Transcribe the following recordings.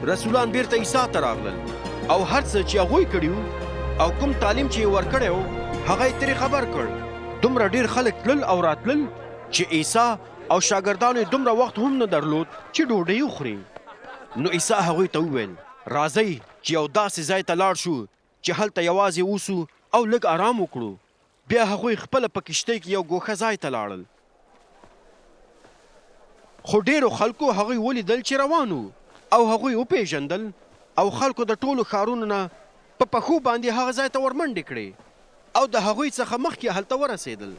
رسولان بیرته عیسی ته راغلل او هر څه چې هغوی کړي او کوم تعلیم چې یې ورکړی و هغه یې ترې خبر کړ. دومره ډېر خلک تلل او راتلل چې عیسی او شاګردانو یې دومره وخت هم نه درلود چې ډوډۍ وخوري. نو عیسی هغوی ته وویل راځئ چې یو داسې ځای ته لاړ شو چې هلته یوازې اوسو او لږ آرام وکړو. بیا هغوی خپله په کښتۍ کې یو ګوښه ځای ته لاړل. خو ډېرو خلکو هغوی ولیدل چې روان وو او هغوی وپېژندل او خلکو د ټولو ښارونو نه په پښو باندې هغه ځای ته ورمنډې کړې او د هغوی څخه مخکې هلته ورسېدل.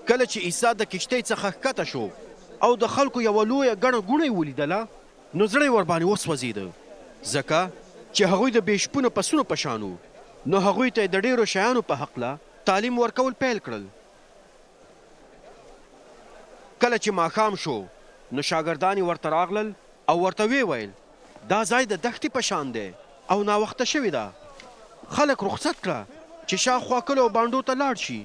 کله چې عیسی د کښتۍ څخه ښکته شو او د خلکو یوه لویه ګڼه ګوڼه یې ولیدله نو زړه یې ورباندې وسوځېده ځکه چې هغوی د بې شپونه پسونو په شان وو. نو هغوی ته یې د ډېرو شیانو په هکله تعلیم ورکول پیل کړل. کله چې ماښام شو نو شاګردان یې ورته راغلل او ورته ویې ویل دا ځای د دښتې په شان دی او ناوخته شوې ده. خلک رخصت کړه چې شاوخوا کلیو بانډو ته لاړ شي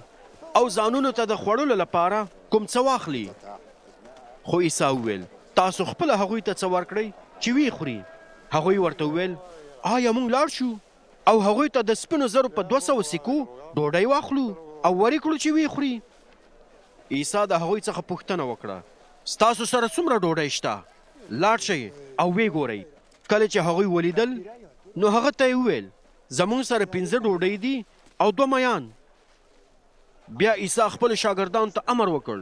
او ځانونو ته د خوړلو لپاره کوم څه واخلي. خو عیسی وویل تاسو خپله هغوی ته څه ورکړئ چې ویې خوري. هغوی ورته وویل آیا موږ لاړ شو او هغوی ته د سپینو زرو په 200 سکو ډوډۍ واخلو او ورې کړو چې ویې خوري؟ عیسی د هغوی څخه پوښتنه وکړه ستاسو سره څومره ډوډۍ شته؟ لاړ شئ او ویې ګورئ. کله چې هغوی ولیدل نو هغه ته یې وویل زموږ سره 5 ډوډۍ دي او 2 میان. بیا عیسی خپلو شاګردانو ته امر وکړ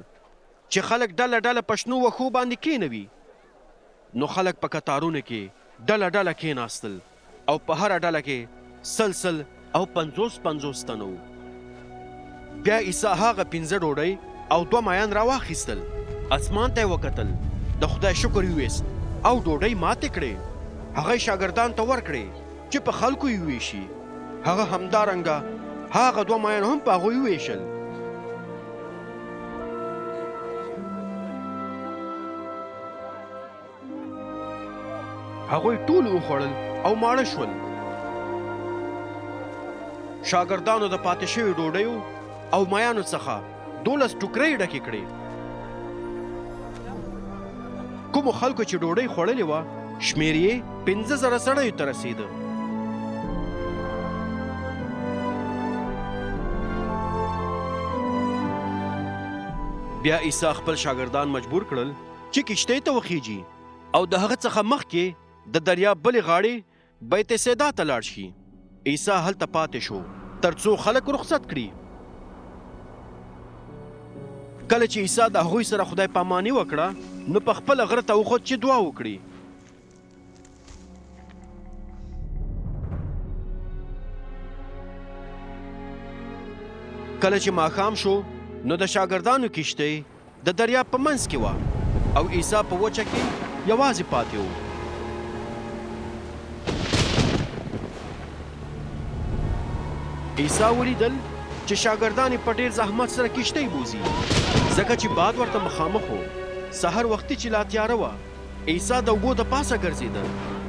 چې خلک ډله ډله په شنو وښو باندې کېنوي. نو خلک په کتارونو کې ډله ډله کېناستل او په هره ډله کې 100 او 50 تنه وو. بیا عیسی هغه 5 ډوډۍ او 2 میان راواخیستل، اسمان ته یې وکتل، د خدای شکر یې ویست او ډوډۍ ماتې کړې. هغه یې شاګردانو ته ورکړې چې په خلکو یې وویشي. هغه همدارنګه هغه 2 میان هم په هغوی وویشل. هغوی ټول وخوړل او ماړه شول. شاګردانو د پاتې شویو ډوډیو او میانو څخه 12 ټوکرۍ ډکې کړې. کومو خلکو چې ډوډۍ خوړلې وه شمېر یې 50,000 سړیو ته رسېده. بیا عیسی خپل شاګردان مجبور کړل چې کښتۍ ته وخیږي او د هغه څخه مخکې د دریاب بلې غاړې بیت سیدا ته لاړ شي. عیسی هلته پاتې شو تر څو خلک رخصت کړي. کله چې عیسی د هغوی سره خدای پاماني وکړه نو په خپله غره ته وخوت چې دعا وکړي. کله چې ماښام شو نو د شاګردانو کښتۍ د دریاب په منځ کې وه او عیسی په وچه کې یوازې پاتې و. عیسی ولیدل چې شاګردان یې په ډېر زحمت سره کښتۍ بوځي ځکه چې باد ورته مخامخ و. سحر وختي چې لا تیاره وه عیسی د اوبو د پاسه ګرځېده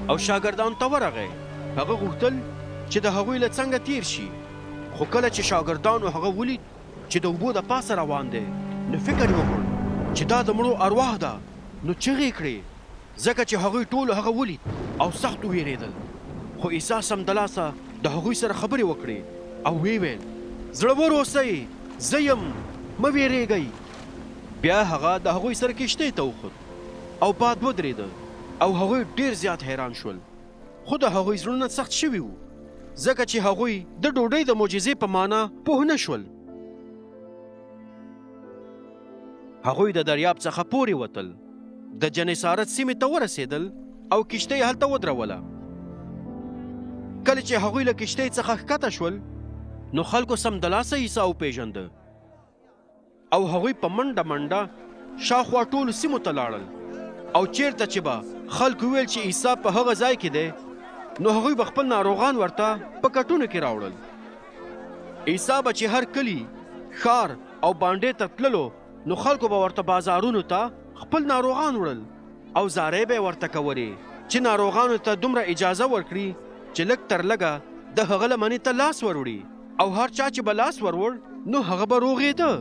او شاګردانو ته ورغی. هغه غوښتل چې د هغوی له څنګه تیر شي، خو کله چې شاګردانو هغه ولید چې د اوبو د پاسه روان دی نو فکر یې وکړ چې دا د مړو ارواح ده. نو چغې کړې ځکه چې هغوی ټولو هغه ولید او سخت وویرېدل. خو عیسی سمدلاسه د هغوی سره خبرې وکړې او ویې ویل زړور اوسئ، زه یم، مه ویرېږئ. بیا هغه د هغوی سره کښتۍ ته وخوت او باد ودرېده او هغوی ډېر زیات حیران شول. خو د هغوی زړونه سخت شوي وو ځکه چې هغوی د ډوډۍ د معجزې په معنا پوه نه شول. هغوی د دریاب څخه پورې وتل، د جنیسارت سیمې ته ورسېدل او کښتۍ هلته ودروله. کله چې هغوی له کښتۍ څخه ښکته شول نو خلکو سمدلاسه عیسی وپېژنده او هغوی په منډه منډه شاوخوا ټولو سیمو ته لاړل او چیرته چې به خلکو ویل چې عیسی په هغه ځای کې دی نو هغوی به خپل ناروغان ورته په کټونو کې راوړل. عیسی به چې هر کلي، ښار او بانډې ته تللو نو خلکو به ورته بازارونو ته خپل ناروغان وړل او زارۍ به یې ورته کولې چې ناروغانو ته دومره اجازه ورکړي چې لږ تر لږه د هغه لمنې ته لاس وروړي او هر چا چې به لاس وروړ نو هغه به روغېده.